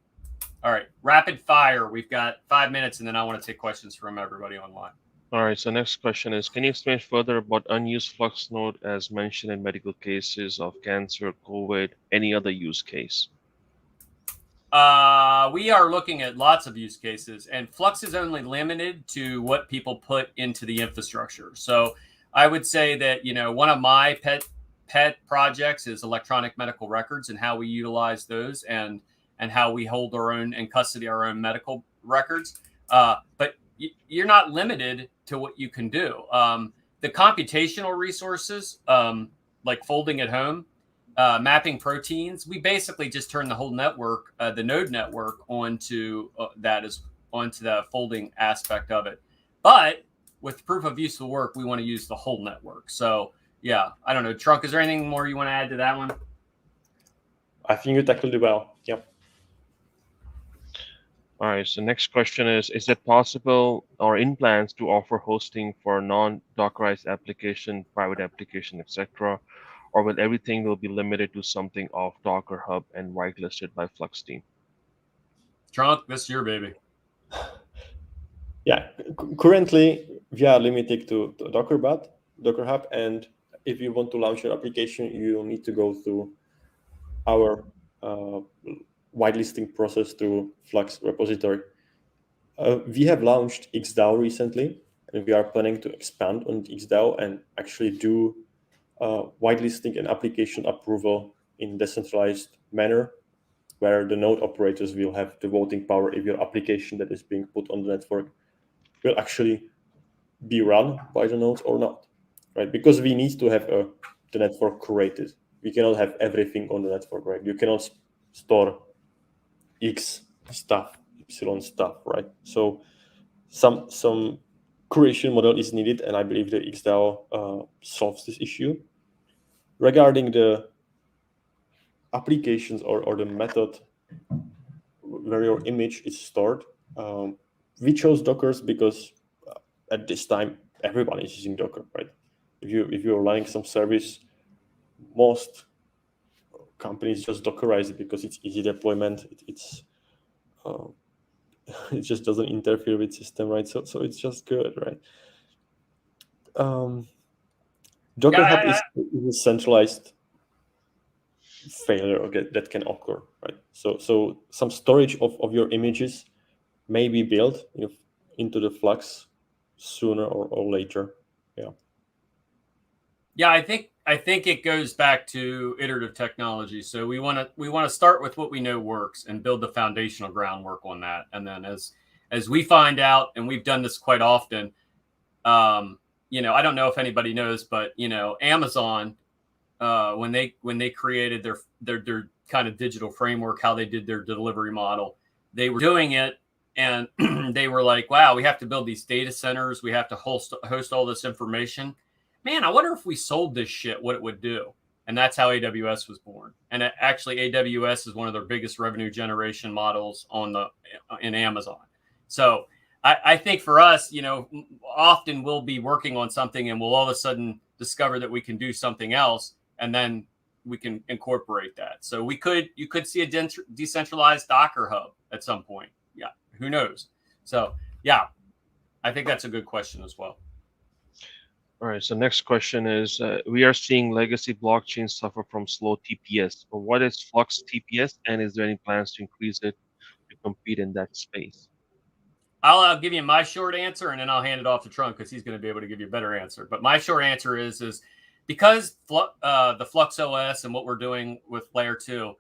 All right, rapid fire. We've got 5 minutes, and then I want to take questions from everybody online. All right, so next question is, can you explain further about unused Flux node as mentioned in medical cases of cancer, COVID, any other use case? We are looking at lots of use cases, and Flux is only limited to what people put into the infrastructure. So I would say that, one of my pet projects is electronic medical records and how we utilize those and how we hold our own and custody our own medical records. But you're not limited to what you can do. The computational resources, like folding at home, mapping proteins, we basically just turn the whole network, the node network, onto the folding aspect of it. But with proof of useful work, we want to use the whole network. So yeah, I don't know, Trunk, is there anything more you want to add to that one? I think you tackled it well. Yeah. All right, so next question is it possible or in plans to offer hosting for non-Dockerized application, private application, etc., or will everything will be limited to something off Docker Hub and whitelisted by Flux team? Trunk, this is your baby. Yeah, currently we are limited to Docker Hub, and if you want to launch your application, you need to go through our whitelisting process to Flux repository. We have launched XDAO recently, and we are planning to expand on XDAO and actually do whitelisting and application approval in decentralized manner, where the node operators will have the voting power if your application that is being put on the network will actually be run by the nodes or not, right? Because we need to have the network curated. We cannot have everything on the network, right? You cannot store X stuff, Y stuff, right? So some curation model is needed, and I believe the XDAO solves this issue. Regarding the applications or the method where your image is stored, we chose Dockers because at this time everyone is using Docker, right? If you're running some service, most companies just Dockerize it because it's easy deployment. It just doesn't interfere with system, right? So it's just good, right? Docker Hub is a centralized failure that can occur, right? So some storage of your images may be built into the Flux sooner or later. Yeah, I think it goes back to iterative technology. So we want to start with what we know works and build the foundational groundwork on that, and then as we find out, and we've done this quite often. I don't know if anybody knows, but Amazon, when they created their kind of digital framework, how they did their delivery model, they were doing it, and they were like, wow, we have to build these data centers, we have to host all this information. Man, I wonder if we sold this shit, what it would do. And that's how AWS was born. And actually, AWS is one of their biggest revenue generation models in Amazon. So I think for us, often we'll be working on something and we'll all of a sudden discover that we can do something else, and then we can incorporate that. So you could see a decentralized Docker hub at some point. Yeah, who knows? So yeah, I think that's a good question as well. All right, so next question is, we are seeing legacy blockchains suffer from slow TPS. But what is Flux TPS, and is there any plans to increase it to compete in that space? I'll give you my short answer, and then I'll hand it off to Trunk because he's going to be able to give you a better answer. But my short answer is because the Flux OS and what we're doing with Layer 2,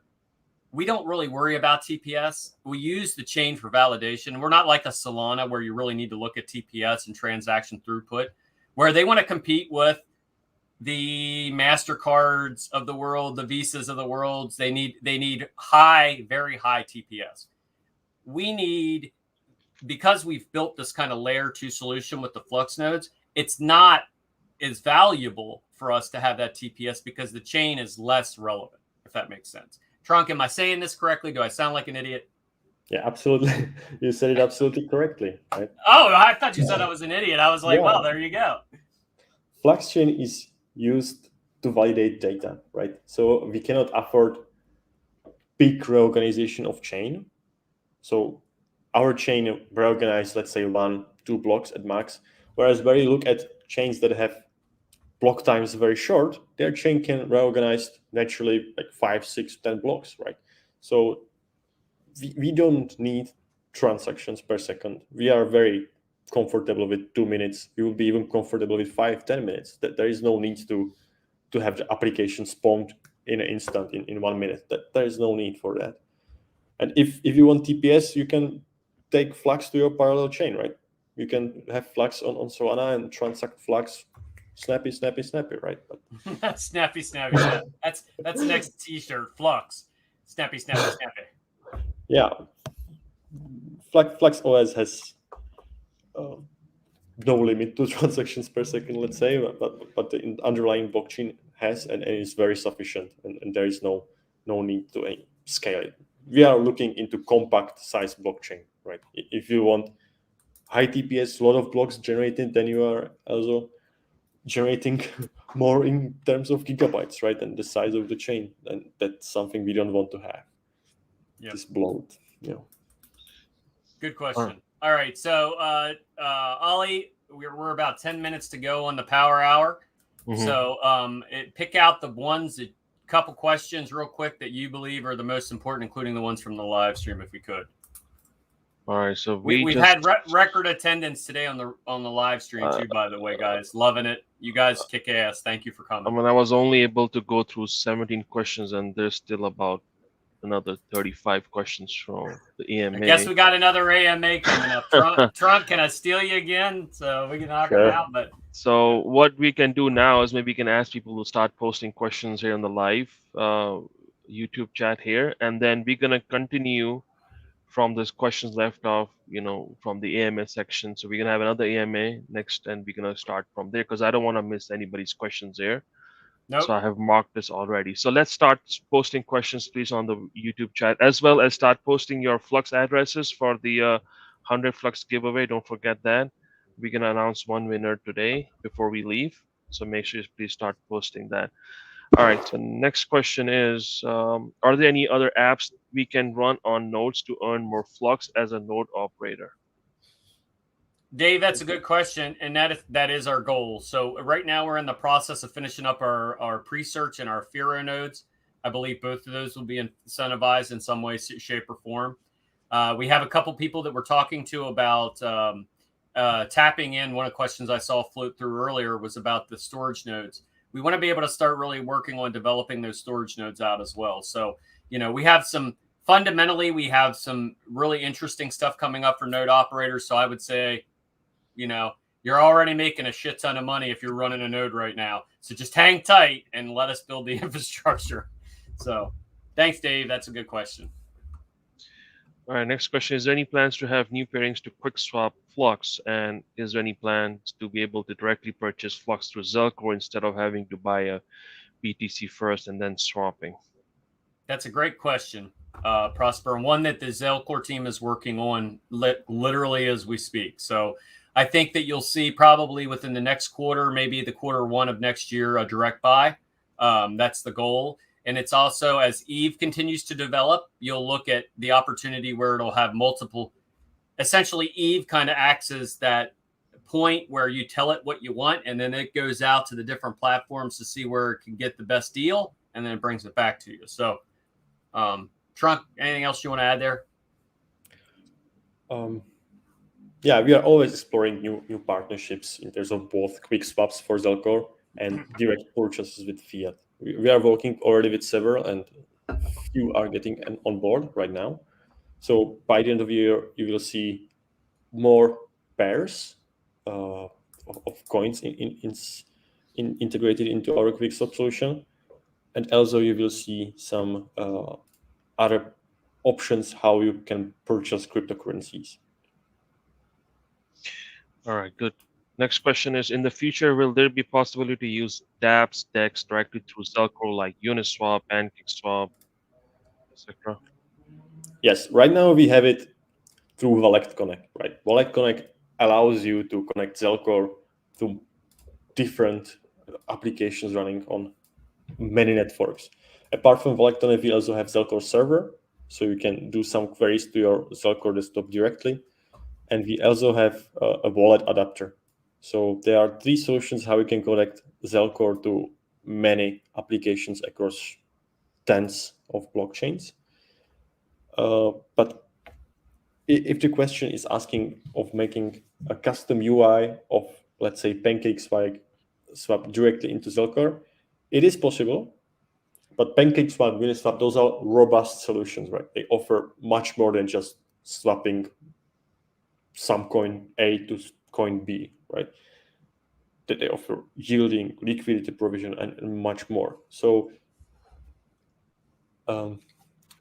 we don't really worry about TPS. We use the chain for validation. We're not like a Solana where you really need to look at TPS and transaction throughput, where they want to compete with the MasterCards of the world, the Visas of the world. They need very high TPS. We need, because we've built this kind of layer 2 solution with the Flux nodes, it's not as valuable for us to have that TPS because the chain is less relevant, if that makes sense. Trunk, am I saying this correctly? Do I sound like an idiot? Yeah, absolutely. You said it absolutely correctly, right? Oh, I thought you said I was an idiot. I was like, well, there you go. Flux chain is used to validate data, right? So we cannot afford big reorganization of chain. So our chain reorganized, let's say 1-2 blocks at max. Whereas where you look at chains that have block times very short, their chain can reorganize naturally like 5, 6, 10 blocks, right? So we don't need transactions per second. We are very comfortable with 2 minutes. We will be even comfortable with 5-10 minutes. That there is no need to have the application spawned in an instant in 1 minute. That there is no need for that. And if you want TPS, you can take Flux to your parallel chain, right? You can have Flux on Solana and transact Flux. Snappy, right? But snappy. That's the next T-shirt. Flux. Snappy. Yeah. Flux OS has no limit to transactions per second, let's say, but the underlying blockchain has, and is very sufficient, and there is no need to scale it. We are looking into compact size blockchain, right? If you want high TPS, a lot of blocks generated, then you generating more in terms of gigabytes, right? And the size of the chain, and that's something we don't want to have. Yep. This bloat, Good question. All right. So, Ollie, we're about 10 minutes to go on the power hour. Mhm. So, pick out the ones, a couple questions real quick that you believe are the most important, including the ones from the live stream, if we could. All right, so We've had record attendance today on the live stream too, by the way, guys. Loving it. You guys kick ass. Thank you for coming. I mean, I was only able to go through 17 questions, and there's still about another 35 questions from the AMA. I guess we got another AMA coming up. Trump, can I steal you again so we can knock it out? But so what we can do now is maybe we can ask people to start posting questions here on the live YouTube chat here, and then we're gonna continue from those questions left off, from the AMA section. So we're gonna have another AMA next, and we're gonna start from there because I don't want to miss anybody's questions there. nope. So I have marked this already. So let's start posting questions, please, on the YouTube chat, as well as start posting your Flux addresses for the 100 Flux giveaway. Don't forget that. We're gonna announce one winner today before we leave. So make sure you please start posting that. All right. So next question is, are there any other apps we can run on nodes to earn more Flux as a node operator? Dave, that's a good question, and that is our goal. So right now we're in the process of finishing up our pre-search and our Firo nodes. I believe both of those will be incentivized in some way, shape, or form. We have a couple people that we're talking to about tapping in. One of the questions I saw float through earlier was about the storage nodes. We want to be able to start really working on developing those storage nodes out as well. So, we have fundamentally, we have some really interesting stuff coming up for node operators. So I would say, you're already making a shit ton of money if you're running a node right now. So just hang tight and let us build the infrastructure. So thanks, Dave. That's a good question. All right, next question. Is there any plans to have new pairings to quick swap Flux? And is there any plans to be able to directly purchase Flux through Zelcore instead of having to buy a BTC first and then swapping? That's a great question, Prosper, and one that the Zelcore team is working on literally as we speak. So I think that you'll see probably within the next quarter, maybe the Q1 of next year, a direct buy. That's the goal. And it's also, as Eve continues to develop, you'll look at the opportunity where it'll have multiple. Essentially, Eve kind of acts as that point where you tell it what you want, and then it goes out to the different platforms to see where it can get the best deal, and then it brings it back to you. So, Trunk, anything else you want to add there? Yeah, we are always exploring new partnerships in terms of both quick swaps for Zelcore and direct purchases with fiat. We are working already with several, and few are getting on board right now. So by the end of the year, you will see more pairs of coins integrated into our quick swap solution, and also you will see some other options how you can purchase cryptocurrencies. All right, good. Next question is, in the future, will there be possibility to use dApps DEX directly through Zelcore like Uniswap, PancakeSwap, etc.? Yes, right now we have it through Wallet Connect, right? Wallet Connect allows you to connect Zelcore to different applications running on many networks. Apart from Wallet Connect, we also have Zelcore server, so you can do some queries to your Zelcore desktop directly. And we also have a wallet adapter. So there are three solutions how you can connect Zelcore to many applications across tens of blockchains. But if the question is asking of making a custom UI of, let's say, PancakeSwap directly into Zelcore, it is possible. But PancakeSwap, Uniswap, those are robust solutions, right? They offer much more than just swapping some coin A to coin B, right? That they offer yielding, liquidity provision, and much more. So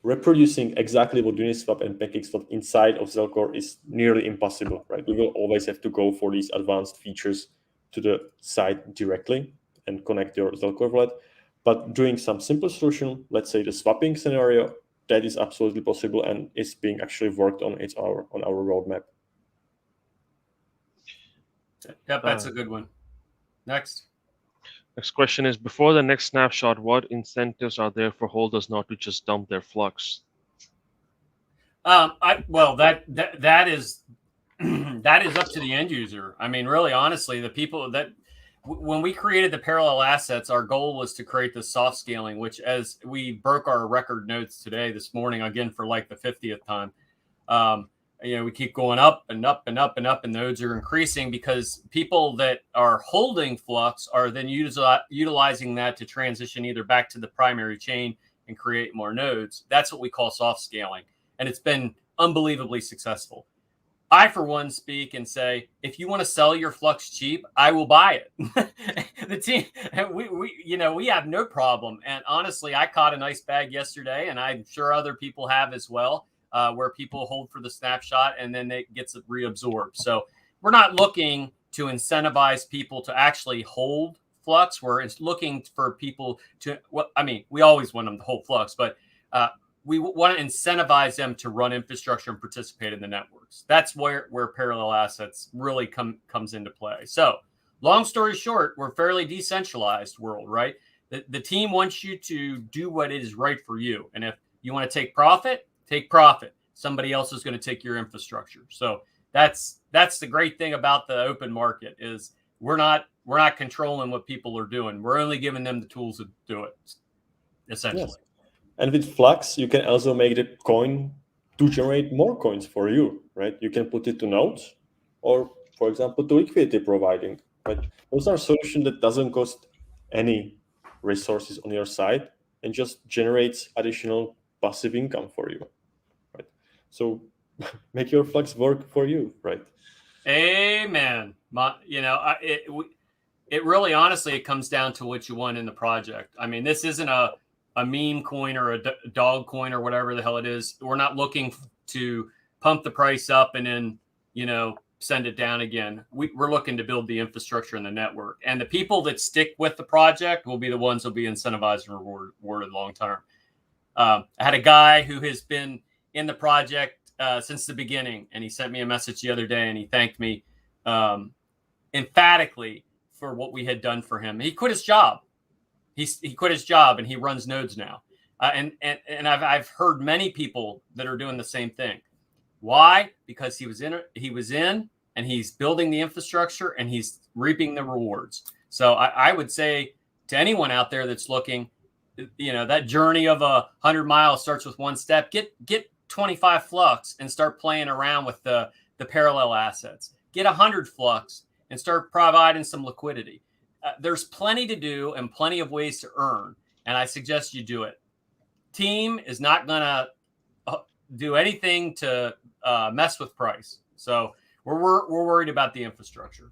reproducing exactly what Uniswap and PancakeSwap inside of Zelcore is nearly impossible, right? We will always have to go for these advanced features to the site directly and connect your Zelcore wallet. But doing some simple solution, let's say the swapping scenario, that is absolutely possible and is being actually worked on. It's on our roadmap. Yep, that's a good one. Next. Next question is, before the next snapshot, what incentives are there for holders not to just dump their flux? That is that is up to the end user. I mean, really, honestly, the people that when we created the parallel assets, our goal was to create the soft scaling, which as we broke our record notes today, this morning, again, for like the 50th time, um, we keep going up and up and up and up, and nodes are increasing because people that are holding flux are then utilizing that to transition either back to the primary chain and create more nodes. That's what we call soft scaling. And it's been unbelievably successful. I, for one, speak and say, if you want to sell your flux cheap, I will buy it. The team, we have no problem. And honestly, I caught a nice bag yesterday, and I'm sure other people have as well, where people hold for the snapshot and then it gets reabsorbed. So we're not looking to incentivize people to actually hold flux. We're looking for people to, we always want them to hold flux, but we want to incentivize them to run infrastructure and participate in the networks. That's where parallel assets really comes into play. So long story short, we're a fairly decentralized world, right? The team wants you to do what is right for you. And if you want to take profit, take profit. Somebody else is going to take your infrastructure. So that's the great thing about the open market is we're not controlling what people are doing. We're only giving them the tools to do it, essentially. Yes. And with Flux, you can also make the coin to generate more coins for you, right? You can put it to nodes or, for example, to liquidity providing, right? Those are solutions that doesn't cost any resources on your side and just generates additional passive income for you, right? So make your Flux work for you, right? Amen. It really, honestly, it comes down to what you want in the project. I mean, this isn't a meme coin or a dog coin or whatever the hell it is. We're not looking to pump the price up and then, send it down again. We're looking to build the infrastructure and the network. And the people that stick with the project will be the ones that will be incentivized and rewarded long term. I had a guy who has been in the project since the beginning, and he sent me a message the other day, and he thanked me emphatically for what we had done for him. He quit his job. He quit his job and he runs nodes now. And I've heard many people that are doing the same thing. Why? Because he was in, and he's building the infrastructure and he's reaping the rewards. So I would say to anyone out there that's looking, that journey of 100 miles starts with one step. Get 25 flux and start playing around with the parallel assets. Get 100 flux and start providing some liquidity. There's plenty to do and plenty of ways to earn, and I suggest you do it. Team is not going to do anything to mess with price. So we're worried about the infrastructure.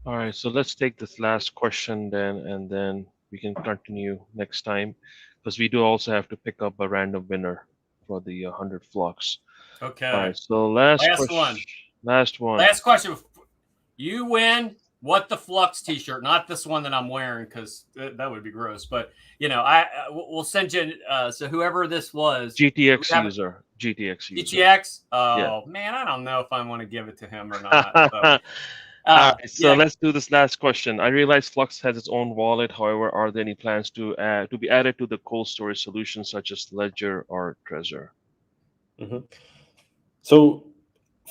All right, so let's take this last question then, and then we can continue next time, because we do also have to pick up a random winner for the 100 flux. Okay. All right, so last one. Last question. You win. What the Flux T-shirt? Not this one that I'm wearing because that would be gross. But we'll send you. So whoever this was, GTX user. GTX. Oh man, I don't know if I want to give it to him or not. So. All right, so let's do this last question. I realize Flux has its own wallet. However, are there any plans to be added to the cold storage solutions such as Ledger or Trezor? Mm-hmm. So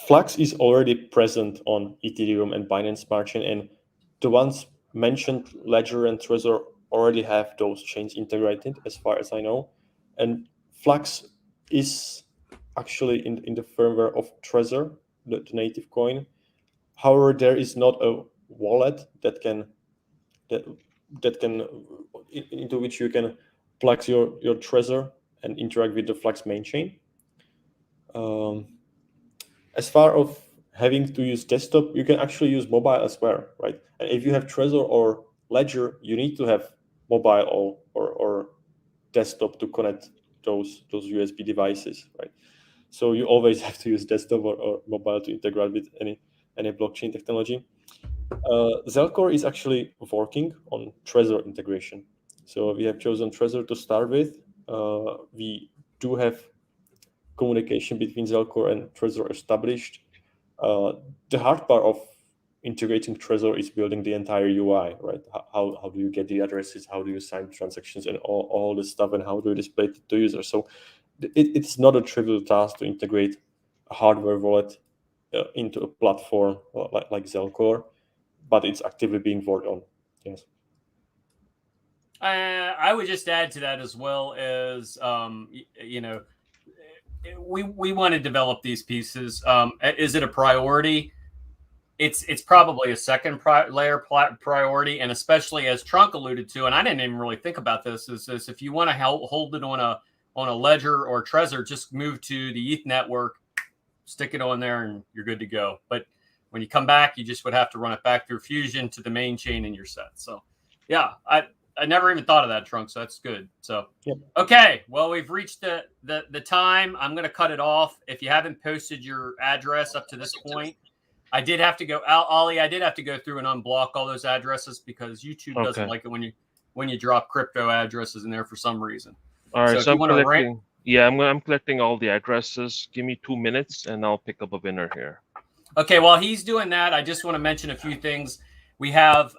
Flux is already present on Ethereum and Binance Smart Chain, and the ones mentioned, Ledger and Trezor, already have those chains integrated, as far as I know. And Flux is actually in the firmware of Trezor, the native coin. However, there is not a wallet that can into which you can plug your Trezor and interact with the Flux main chain. As far of having to use desktop, you can actually use mobile as well, right? And if you have Trezor or Ledger, you need to have mobile or desktop to connect those USB devices, right? So you always have to use desktop or mobile to integrate with any blockchain technology. Zelcore is actually working on Trezor integration. So we have chosen Trezor to start with. We do have communication between Zelcore and Trezor established. The hard part of integrating Trezor is building the entire UI, right? How do you get the addresses? How do you sign transactions and all this stuff? And how do you display it to users? So it's not a trivial task to integrate a hardware wallet into a platform like Zelcore, but it's actively being worked on. Yes. I would just add to that as well as, we want to develop these pieces. Is it a priority? It's probably a second layer priority, and especially as Trunk alluded to, and I didn't even really think about this, is if you want to hold it on a ledger or Trezor, just move to the ETH network, stick it on there, and you're good to go. But when you come back, you just would have to run it back through Fusion to the main chain in your set. So yeah, I never even thought of that, Trunk. So that's good. So, yep. Okay. Well, we've reached the time. I'm going to cut it off. If you haven't posted your address up to this point, I did have to go, Ollie, I did have to go through and unblock all those addresses because YouTube doesn't like it when you drop crypto addresses in there for some reason. All right. So I'm collecting. Yeah, I'm collecting all the addresses. Give me 2 minutes and I'll pick up a winner here. Okay. While he's doing that, I just want to mention a few things. We have,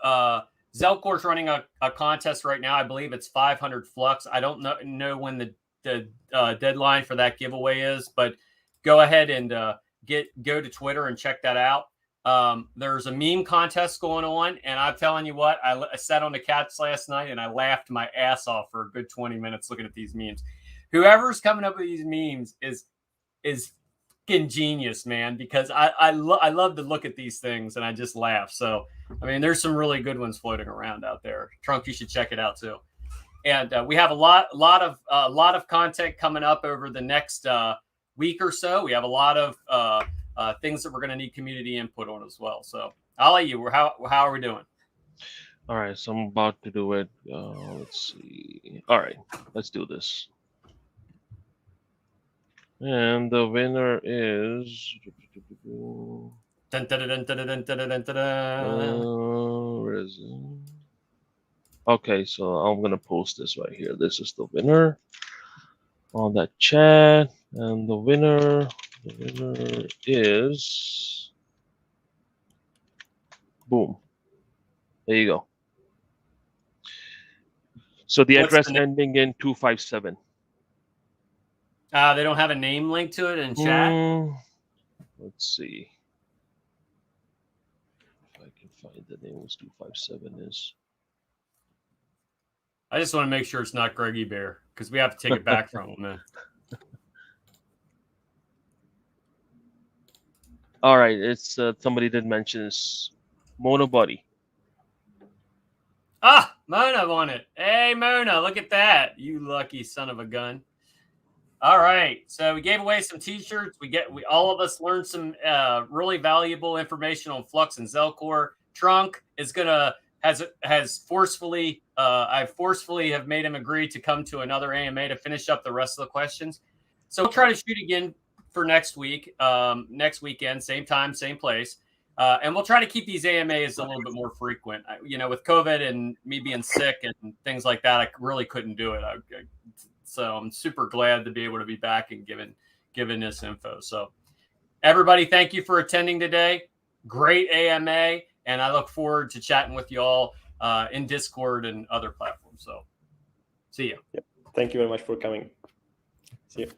Zelcore's running a contest right now. I believe it's 500 Flux. I don't know when the deadline for that giveaway is, but go ahead and go to Twitter and check that out. There's a meme contest going on, and I'm telling you what, I sat on the couch last night and I laughed my ass off for a good 20 minutes looking at these memes. Whoever's coming up with these memes is fucking genius, man, because I love to look at these things and I just laugh. So I mean, there's some really good ones floating around out there. Trunk, you should check it out too. And we have a lot of content coming up over the next week or so. We have a lot of things that we're going to need community input on as well. So I'll let you. How are we doing? All right, so I'm about to do it. Let's see. All right, let's do this. And the winner is. Dun, dun, dun, dun, dun, dun, dun, dun, where is it? Okay, so I'm gonna post this right here. This is the winner on that chat, and the winner is boom. There you go. So the address ending in 257. They don't have a name link to it in chat. Let's see. I can find the name. What 257 is. I just want to make sure it's not Greggy Bear because we have to take it back from him. Man. All right, it's somebody did mention it's Mona Buddy. Ah, Mona won it. Hey, Mona, look at that. You lucky son of a gun. All right, so we gave away some T-shirts. We all of us learned some really valuable information on Flux and Zelcore. Trunk is has forcefully I forcefully have made him agree to come to another AMA to finish up the rest of the questions. So we'll try to shoot again for next week, next weekend, same time, same place, and we'll try to keep these AMAs a little bit more frequent. With COVID and me being sick and things like that, I really couldn't do it. So I'm super glad to be able to be back and giving this info. So everybody, thank you for attending today. Great AMA. And I look forward to chatting with you all in Discord and other platforms. So see you. Yep. Thank you very much for coming. See you.